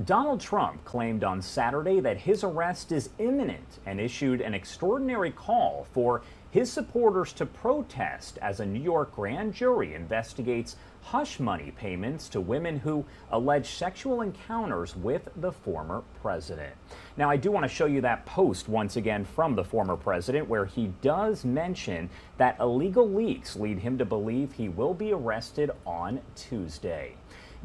Donald Trump claimed on Saturday that his arrest is imminent and issued an extraordinary call for his supporters to protest as a New York grand jury investigates hush money payments to women who allege sexual encounters with the former president. Now, I do want to show you that post once again from the former president, where he does mention that illegal leaks lead him to believe he will be arrested on Tuesday.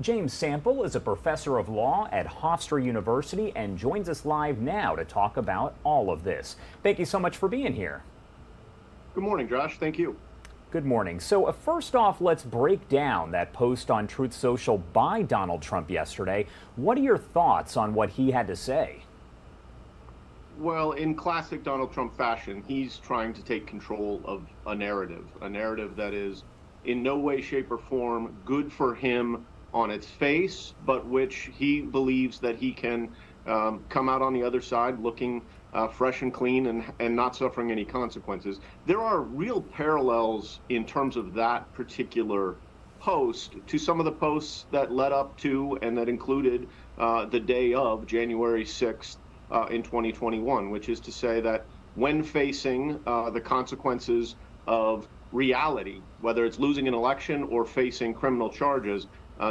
James Sample is a professor of law at Hofstra University and joins us live now to talk about all of this. Thank you so much for being here. Good morning, Josh. Thank you. Good morning. So first off, let's break down that post on Truth Social by Donald Trump yesterday. What are your thoughts on what he had to say? Well, in classic Donald Trump fashion, he's trying to take control of a narrative that is in no way, shape, or form good for him on its face, but which he believes that he can come out on the other side looking fresh and clean and not suffering any consequences. There are real parallels in terms of that particular post to some of the posts that led up to and that included the day of January 6th in 2021, which is to say that when facing the consequences of reality, whether it's losing an election or facing criminal charges,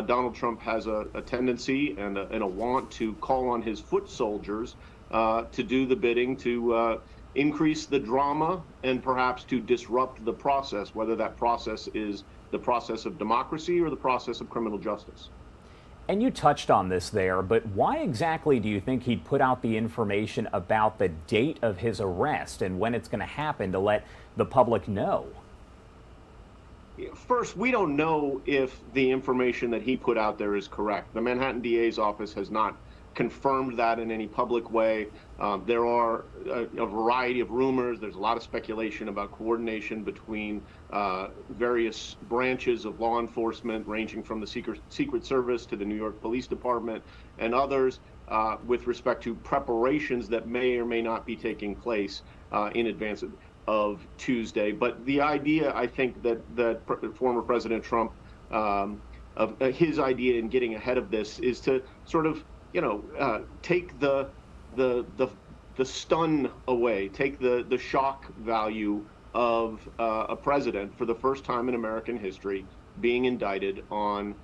Donald Trump has a tendency and a want to call on his foot soldiers to do the bidding to increase the drama and perhaps to disrupt the process, whether that process is the process of democracy or the process of criminal justice. And you touched on this there, but why exactly do you think he'd put out the information about the date of his arrest and when it's going to happen to let the public know? First, we don't know if the information that he put out there is correct. The Manhattan DA's office has not confirmed that in any public way. There are a variety of rumors. There's a lot of speculation about coordination between various branches of law enforcement, ranging from the Secret Service to the New York Police Department and others, with respect to preparations that may or may not be taking place in advance of Tuesday. But the idea, I think, that former President Trump, of his idea in getting ahead of this is to sort of, take the stun away, take the shock value of a president for the first time in American history being indicted on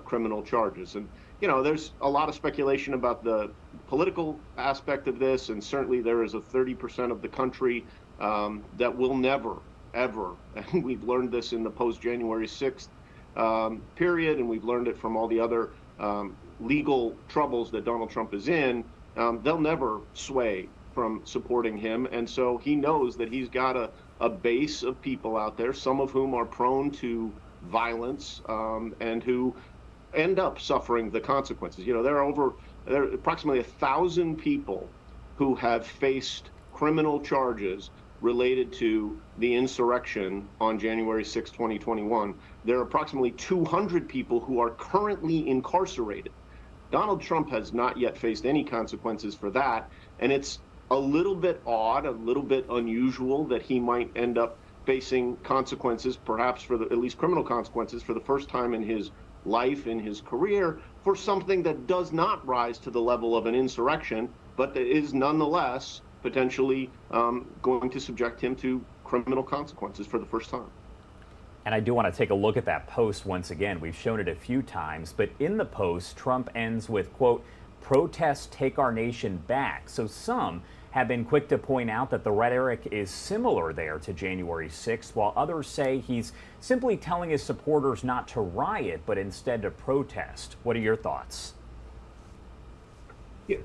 criminal charges. And, there's a lot of speculation about the political aspect of this, and certainly there is a 30% of the country that will never, ever, and we've learned this in the post-January 6th period, and we've learned it from all the other legal troubles that Donald Trump is in, they'll never sway from supporting him. And so he knows that he's got a base of people out there, some of whom are prone to violence and who end up suffering the consequences. There are approximately 1,000 people who have faced criminal charges related to the insurrection on January 6, 2021. There are approximately 200 people who are currently incarcerated. Donald Trump has not yet faced any consequences for that, and it's a little bit odd, a little bit unusual that he might end up facing consequences, perhaps at least criminal consequences, for the first time in his life, in his career, for something that does not rise to the level of an insurrection, but that is nonetheless potentially going to subject him to criminal consequences for the first time. And I do want to take a look at that post once again. We've shown it a few times, but in the post, Trump ends with, quote, "Protests take our nation back." So some have been quick to point out that the rhetoric is similar there to January 6th, while others say he's simply telling his supporters not to riot, but instead to protest. What are your thoughts? Yeah,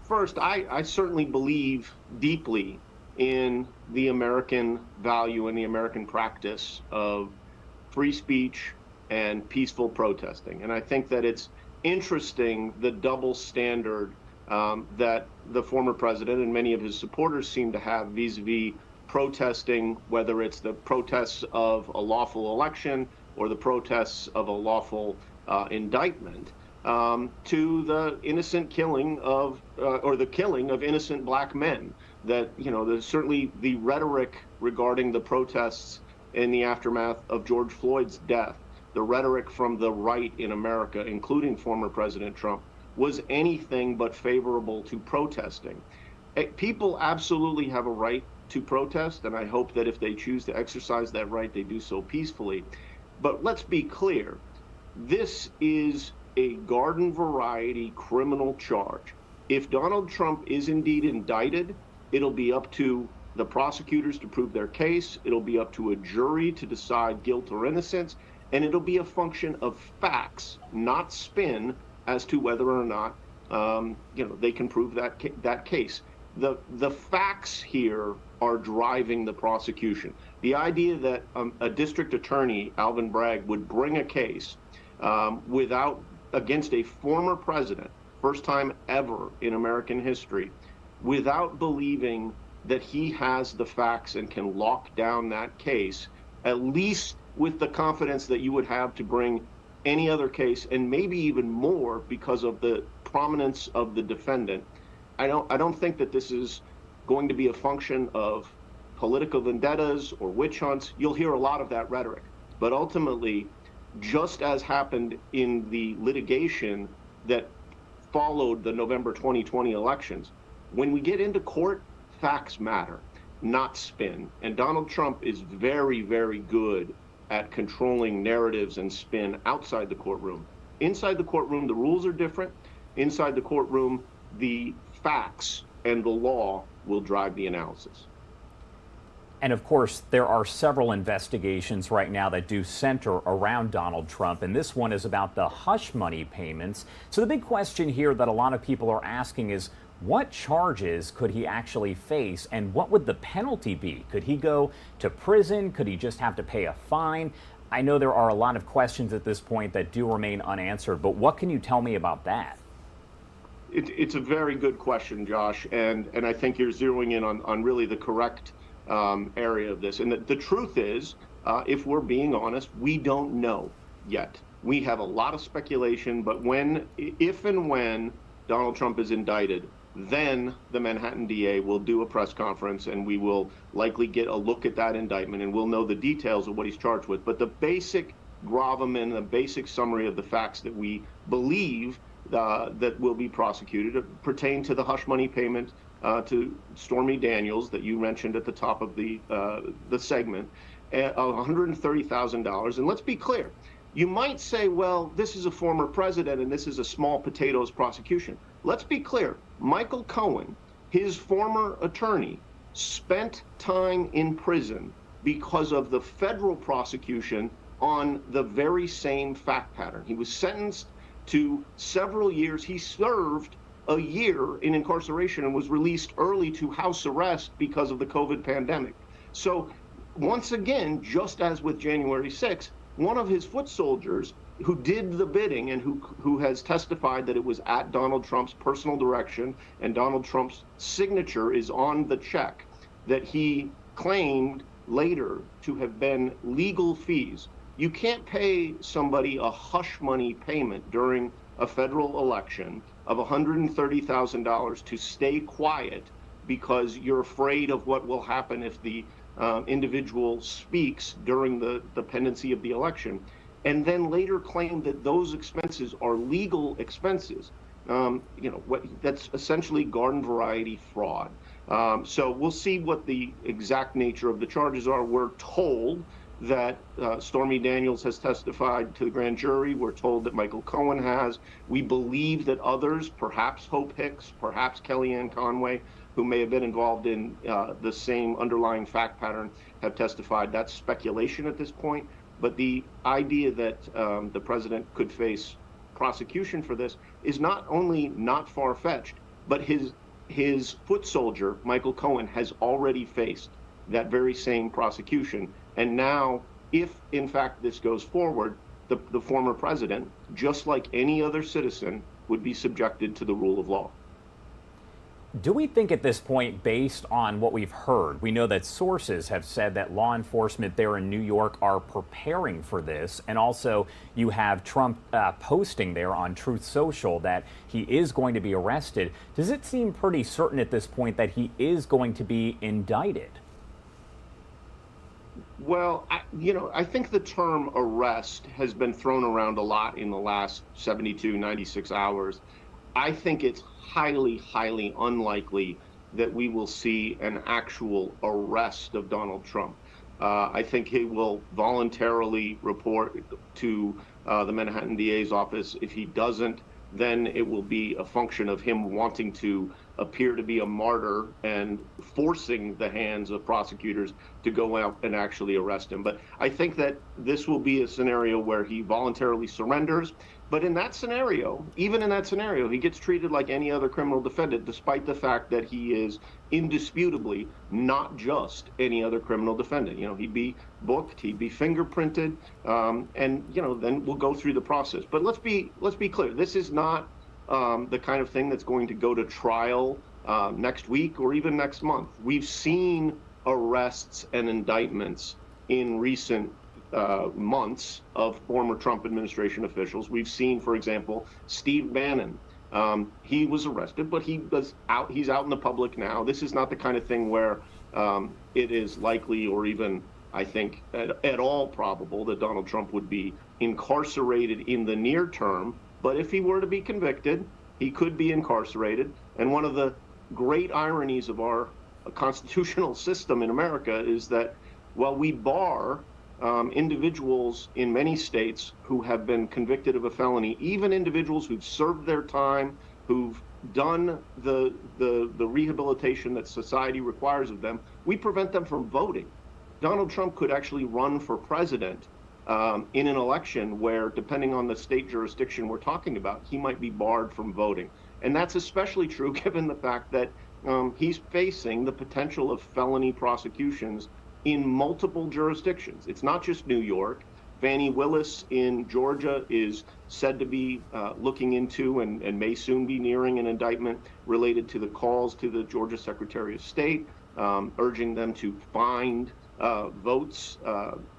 first, I certainly believe deeply in the American value and the American practice of free speech and peaceful protesting. And I think that it's interesting, the double standard that the former president and many of his supporters seem to have vis-a-vis protesting, whether it's the protests of a lawful election or the protests of a lawful indictment, to the innocent killing of, or the killing of innocent black men. That, there's certainly the rhetoric regarding the protests in the aftermath of George Floyd's death, the rhetoric from the right in America, including former President Trump, was anything but favorable to protesting. People absolutely have a right to protest, and I hope that if they choose to exercise that right, they do so peacefully. But let's be clear, this is a garden variety criminal charge. If Donald Trump is indeed indicted, it'll be up to the prosecutors to prove their case. It'll be up to a jury to decide guilt or innocence, and it'll be a function of facts, not spin, as to whether or not they can prove that case. The facts here are driving the prosecution. The idea that a district attorney, Alvin Bragg, would bring a case against a former president, first time ever in American history, without believing that he has the facts and can lock down that case, at least with the confidence that you would have to bring any other case, and maybe even more because of the prominence of the defendant. I don't think that this is going to be a function of political vendettas or witch hunts. You'll hear a lot of that rhetoric. But ultimately, just as happened in the litigation that followed the November 2020 elections, when we get into court, facts matter, not spin. And Donald Trump is very, very good at controlling narratives and spin outside the courtroom. Inside the courtroom, the rules are different. Inside the courtroom, the facts and the law will drive the analysis. And of course, there are several investigations right now that do center around Donald Trump, and this one is about the hush money payments. So the big question here that a lot of people are asking is, what charges could he actually face, and what would the penalty be? Could he go to prison? Could he just have to pay a fine? I know there are a lot of questions at this point that do remain unanswered, but what can you tell me about that? It's a very good question, Josh, and I think you're zeroing in on really the correct area of this. And the truth is, if we're being honest, we don't know yet. We have a lot of speculation, but if and when Donald Trump is indicted, then the Manhattan DA will do a press conference, and we will likely get a look at that indictment, and we'll know the details of what he's charged with. But the basic gravamen, the basic summary of the facts that we believe that will be prosecuted pertain to the hush money payment to Stormy Daniels that you mentioned at the top of the segment, of $130,000. And let's be clear, you might say, well, this is a former president and this is a small potatoes prosecution. Let's be clear, Michael Cohen, his former attorney, spent time in prison because of the federal prosecution on the very same fact pattern. He was sentenced to several years. He served a year in incarceration and was released early to house arrest because of the COVID pandemic. So once again, just as with January 6th, one of his foot soldiers who did the bidding and who has testified that it was at Donald Trump's personal direction and Donald Trump's signature is on the check, that he claimed later to have been legal fees. You can't pay somebody a hush money payment during a federal election of $130,000 to stay quiet because you're afraid of what will happen if the individual speaks during the pendency of the election, and then later claim that those expenses are legal expenses. That's essentially garden variety fraud. So we'll see what the exact nature of the charges are. We're told that Stormy Daniels has testified to the grand jury. We're told that Michael Cohen has. We believe that others, perhaps Hope Hicks, perhaps Kellyanne Conway, who may have been involved in the same underlying fact pattern, have testified. That's speculation at this point. But the idea that the president could face prosecution for this is not only not far-fetched, but his foot soldier, Michael Cohen, has already faced that very same prosecution. And now, if in fact this goes forward, the former president, just like any other citizen, would be subjected to the rule of law. Do we think at this point, based on what we've heard, we know that sources have said that law enforcement there in New York are preparing for this, and also you have Trump posting there on Truth Social that he is going to be arrested. Does it seem pretty certain at this point that he is going to be indicted? Well, I think the term arrest has been thrown around a lot in the last 72, 96 hours. I think it's highly, highly unlikely that we will see an actual arrest of Donald Trump. I think he will voluntarily report to the Manhattan DA's office. If he doesn't, then it will be a function of him wanting to appear to be a martyr and forcing the hands of prosecutors to go out and actually arrest him. But I think that this will be a scenario where he voluntarily surrenders. But in that scenario, even in that scenario, he gets treated like any other criminal defendant, despite the fact that he is indisputably not just any other criminal defendant. He'd be booked, he'd be fingerprinted, and then we'll go through the process. But let's be clear: this is not the kind of thing that's going to go to trial next week or even next month. We've seen arrests and indictments in recent months of former Trump administration officials. We've seen, for example, Steve Bannon. He was arrested, but he's out in the public now. This is not the kind of thing where it is likely or even, I think, at all probable that Donald Trump would be incarcerated in the near term. But if he were to be convicted, he could be incarcerated. And one of the great ironies of our constitutional system in America is that while we bar individuals in many states who have been convicted of a felony, even individuals who've served their time, who've done the rehabilitation that society requires of them, we prevent them from voting. Donald Trump could actually run for president in an election where, depending on the state jurisdiction we're talking about, he might be barred from voting. And that's especially true given the fact that he's facing the potential of felony prosecutions in multiple jurisdictions. It's not just New York. Fani Willis in Georgia is said to be looking into and may soon be nearing an indictment related to the calls to the Georgia Secretary of State, urging them to find votes.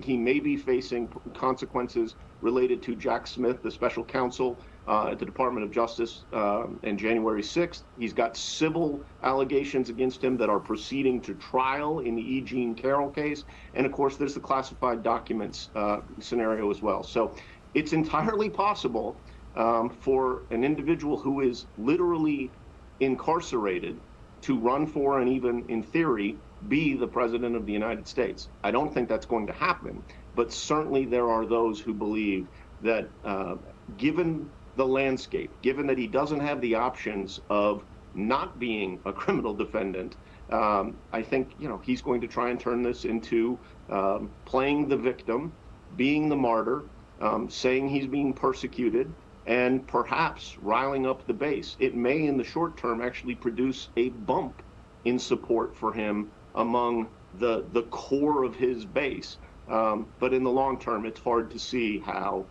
He may be facing consequences related to Jack Smith, the special counsel at the Department of Justice, on January 6th. He's got civil allegations against him that are proceeding to trial in the E. Jean Carroll case. And of course, there's the classified documents scenario as well. So it's entirely possible for an individual who is literally incarcerated to run for and even, in theory, be the president of the United States. I don't think that's going to happen, but certainly there are those who believe that given the landscape, given that he doesn't have the options of not being a criminal defendant, I think he's going to try and turn this into playing the victim, being the martyr, saying he's being persecuted, and perhaps riling up the base. It may, in the short term, actually produce a bump in support for him among the core of his base. But in the long term, it's hard to see how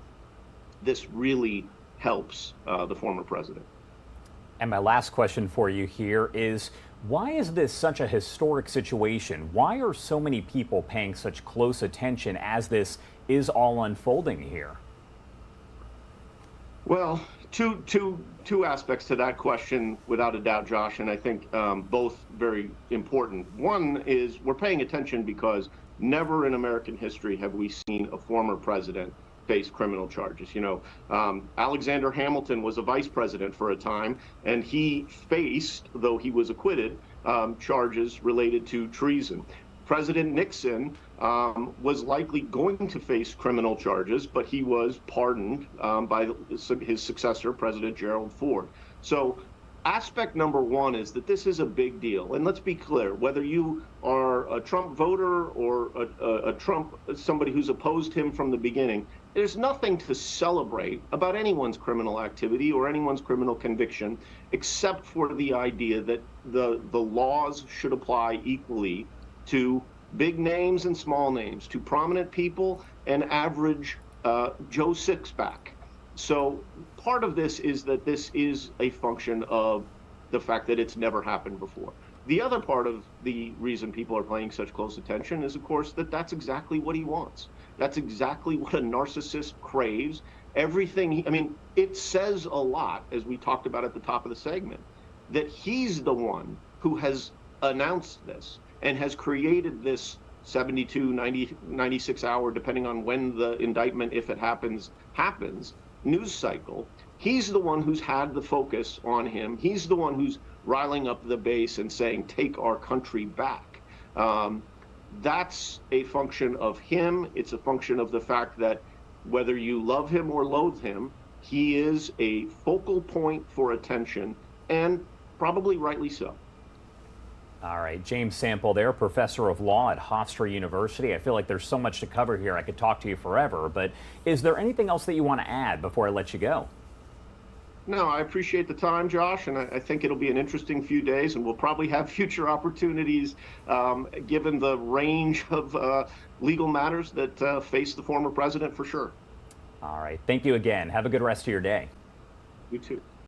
this really helps the former president. And my last question for you here is, why is this such a historic situation? Why are so many people paying such close attention as this is all unfolding here? Well, two aspects to that question, without a doubt, Josh, and I think both very important. One is we're paying attention because never in American history have we seen a former president face criminal charges. Alexander Hamilton was a vice president for a time, and he faced, though he was acquitted, charges related to treason. President Nixon was likely going to face criminal charges, but he was pardoned by his successor, President Gerald Ford. So aspect number one is that this is a big deal. And let's be clear, whether you are a Trump voter or somebody who's opposed him from the beginning, there's nothing to celebrate about anyone's criminal activity or anyone's criminal conviction, except for the idea that the laws should apply equally to big names and small names, to prominent people and average Joe Sixpack. So part of this is that this is a function of the fact that it's never happened before. The other part of the reason people are paying such close attention is, of course, that that's exactly what he wants. That's exactly what a narcissist craves. It says a lot, as we talked about at the top of the segment, that he's the one who has announced this and has created this 72, 90, 96 hour, depending on when the indictment, if it happens, news cycle He's the one who's had the focus on him. He's the one who's riling up the base and saying, take our country back. That's a function of him. It's a function of the fact that whether you love him or loathe him, he is a focal point for attention, and probably rightly so. All right, James Sample there, professor of law at Hofstra University. I feel like there's so much to cover here. I could talk to you forever, but is there anything else that you want to add before I let you go? No, I appreciate the time, Josh, and I think it'll be an interesting few days, and we'll probably have future opportunities given the range of legal matters that face the former president, for sure. All right, thank you again. Have a good rest of your day. You too.